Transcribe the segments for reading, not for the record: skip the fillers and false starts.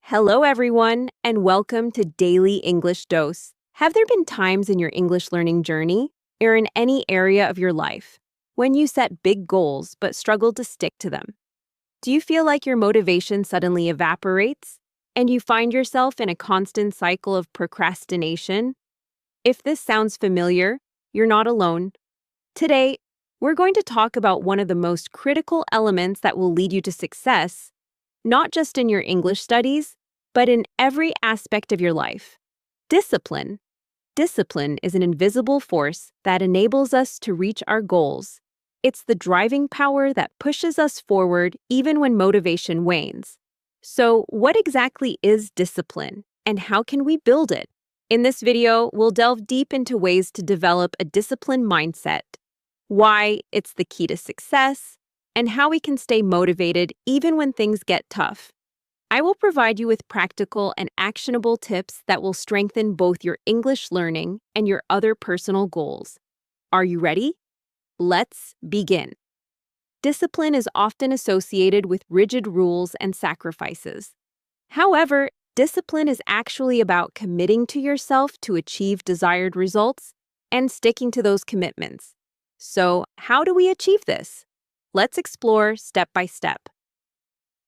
Hello, everyone, and welcome to Daily English Dose. Have there been times in your English learning journey, or in any area of your life, when you set big goals but struggled to stick to them? Do you feel like your motivation suddenly evaporates, and you find yourself in a constant cycle of procrastination? If this sounds familiar, you're not alone. Today, we're going to talk about one of the most critical elements that will lead you to success, not just in your English studies, but in every aspect of your life. Discipline. Discipline is an invisible force that enables us to reach our goals. It's the driving power that pushes us forward even when motivation wanes. So, what exactly is discipline, and how can we build it? In this video, we'll delve deep into ways to develop a disciplined mindset, why it's the key to success, and how we can stay motivated even when things get tough. I will provide you with practical and actionable tips that will strengthen both your English learning and your other personal goals. Are you ready? Let's begin. Discipline is often associated with rigid rules and sacrifices. However, discipline is actually about committing to yourself to achieve desired results and sticking to those commitments. So, how do we achieve this? Let's explore step by step.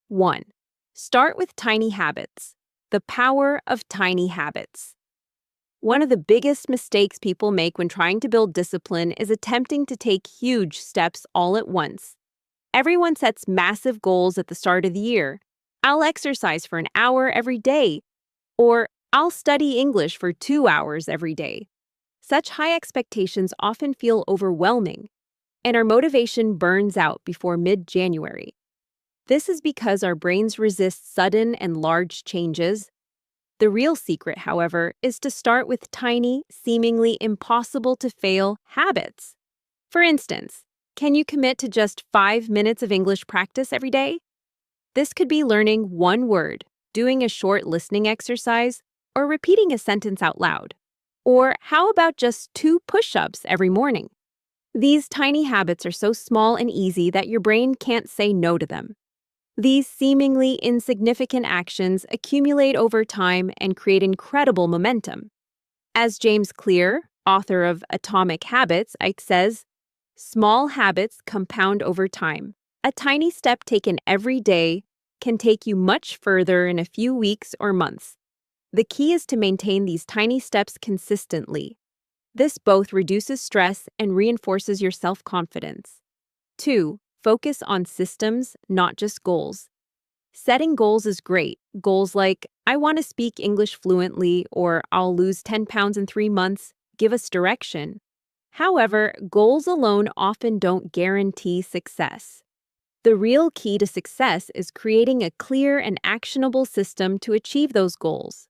1. Start with tiny habits. The power of tiny habits. One of the biggest mistakes people make when trying to build discipline is attempting to take huge steps all at once. Everyone sets massive goals at the start of the year. I'll exercise for an hour every day, or I'll study English for 2 hours every day. Such high expectations often feel overwhelming, and our motivation burns out before mid-January. This is because our brains resist sudden and large changes. The real secret, however, is to start with tiny, seemingly impossible-to-fail habits. For instance, can you commit to just 5 minutes of English practice every day? This could be learning one word, doing a short listening exercise, or repeating a sentence out loud. Or how about just 2 push-ups every morning? These tiny habits are so small and easy that your brain can't say no to them. These seemingly insignificant actions accumulate over time and create incredible momentum. As James Clear, author of Atomic Habits, says, small habits compound over time. A tiny step taken every day can take you much further in a few weeks or months. The key is to maintain these tiny steps consistently. This both reduces stress and reinforces your self-confidence. 2. Focus on systems, not just goals. Setting goals is great. Goals like, I want to speak English fluently, or I'll lose 10 pounds in 3 months, give us direction. However, goals alone often don't guarantee success. The real key to success is creating a clear and actionable system to achieve those goals.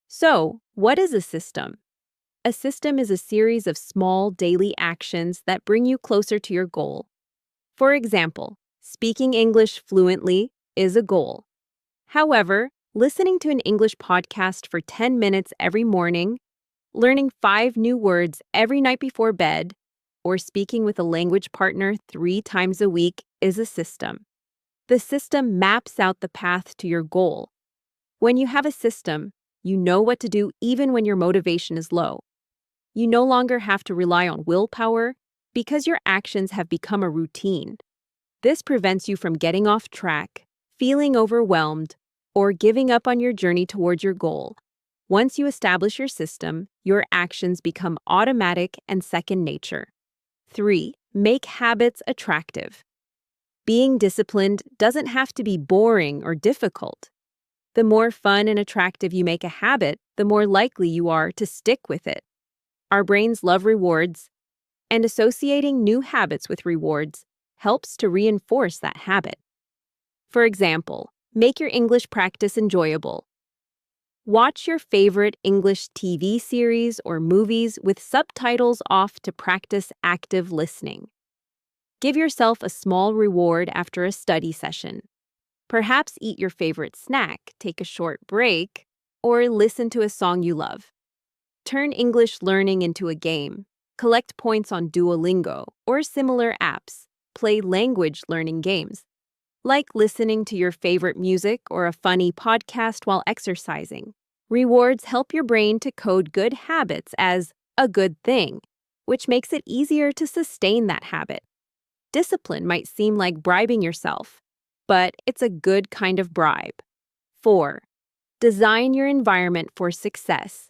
So, what is a system? A system is a series of small daily actions that bring you closer to your goal. For example, speaking English fluently is a goal. However, listening to an English podcast for 10 minutes every morning, learning 5 new words every night before bed, or speaking with a language partner 3 times a week is a system. The system maps out the path to your goal. When you have a system, you know what to do even when your motivation is low. You no longer have to rely on willpower because your actions have become a routine. This prevents you from getting off track, feeling overwhelmed, or giving up on your journey towards your goal. Once you establish your system, your actions become automatic and second nature. 3. Make habits attractive. Being disciplined doesn't have to be boring or difficult. The more fun and attractive you make a habit, the more likely you are to stick with it. Our brains love rewards, and associating new habits with rewards helps to reinforce that habit. For example, make your English practice enjoyable. Watch your favorite English TV series or movies with subtitles off to practice active listening. Give yourself a small reward after a study session. Perhaps eat your favorite snack, take a short break, or listen to a song you love. Turn English learning into a game. Collect points on Duolingo or similar apps. Play language learning games. like listening to your favorite music or a funny podcast while exercising. Rewards help your brain to code good habits as a good thing, which makes it easier to sustain that habit. Discipline might seem like bribing yourself, but it's a good kind of bribe. 4. Design your environment for success.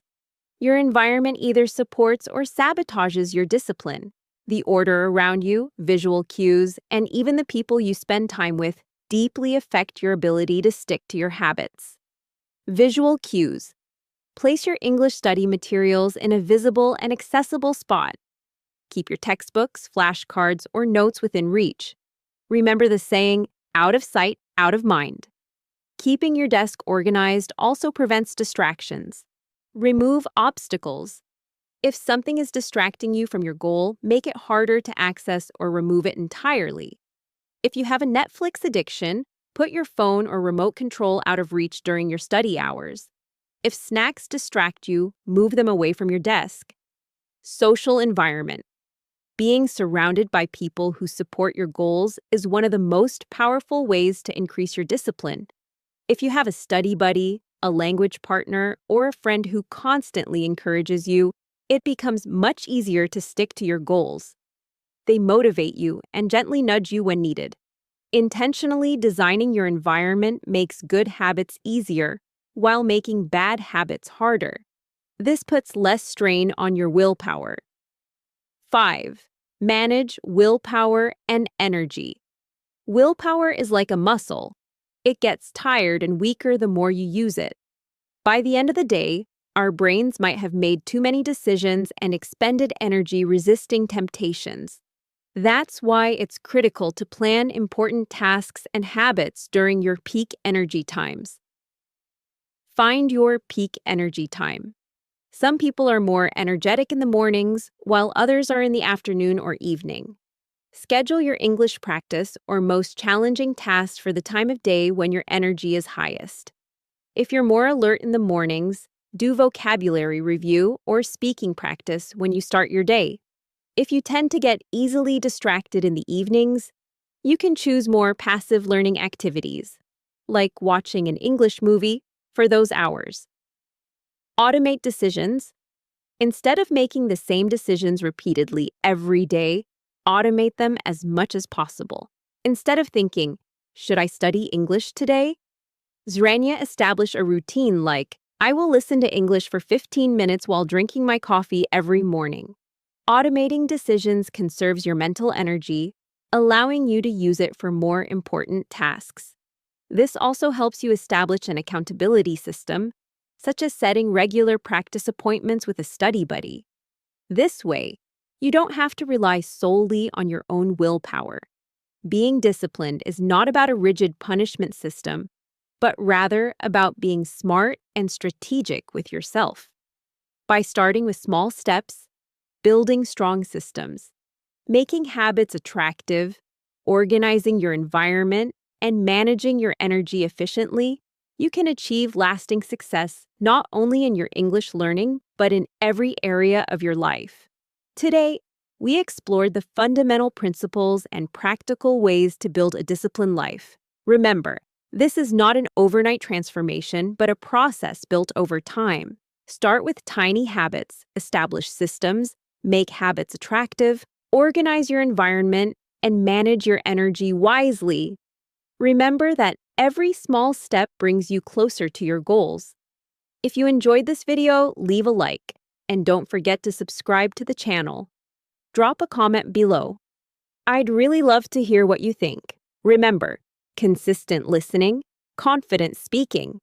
Your environment either supports or sabotages your discipline. The order around you, visual cues, and even the people you spend time with deeply affect your ability to stick to your habits. Visual cues. Place your English study materials in a visible and accessible spot. Keep your textbooks, flashcards, or notes within reach. Remember the saying, out of sight, out of mind. Keeping your desk organized also prevents distractions. Remove obstacles. If something is distracting you from your goal, make it harder to access or remove it entirely. If you have a Netflix addiction, put your phone or remote control out of reach during your study hours. If snacks distract you, move them away from your desk. Social environment. Being surrounded by people who support your goals is one of the most powerful ways to increase your discipline. If you have a study buddy, a language partner, or a friend who constantly encourages you, it becomes much easier to stick to your goals. They motivate you and gently nudge you when needed. Intentionally designing your environment makes good habits easier while making bad habits harder. This puts less strain on your willpower. 5. Manage willpower and energy. Willpower is like a muscle. It gets tired and weaker the more you use it. By the end of the day, our brains might have made too many decisions and expended energy resisting temptations. That's why it's critical to plan important tasks and habits during your peak energy times. Find your peak energy time. Some people are more energetic in the mornings, while others are in the afternoon or evening. Schedule your English practice or most challenging tasks for the time of day when your energy is highest. If you're more alert in the mornings, do vocabulary review or speaking practice when you start your day. If you tend to get easily distracted in the evenings, you can choose more passive learning activities, like watching an English movie for those hours. Automate decisions. Instead of making the same decisions repeatedly every day, automate them as much as possible. Instead of thinking, should I study English today? Zrania established a routine like, I will listen to English for 15 minutes while drinking my coffee every morning. Automating decisions conserves your mental energy, allowing you to use it for more important tasks. This also helps you establish an accountability system, such as setting regular practice appointments with a study buddy. This way, you don't have to rely solely on your own willpower. Being disciplined is not about a rigid punishment system, but rather about being smart and strategic with yourself. By starting with small steps, building strong systems, making habits attractive, organizing your environment, and managing your energy efficiently, you can achieve lasting success not only in your English learning, but in every area of your life. Today, we explored the fundamental principles and practical ways to build a disciplined life. Remember, this is not an overnight transformation, but a process built over time. Start with tiny habits, establish systems, make habits attractive, organize your environment, and manage your energy wisely. Remember that every small step brings you closer to your goals. If you enjoyed this video, leave a like, and don't forget to subscribe to the channel. Drop a comment below. I'd really love to hear what you think. Remember, consistent listening, confident speaking,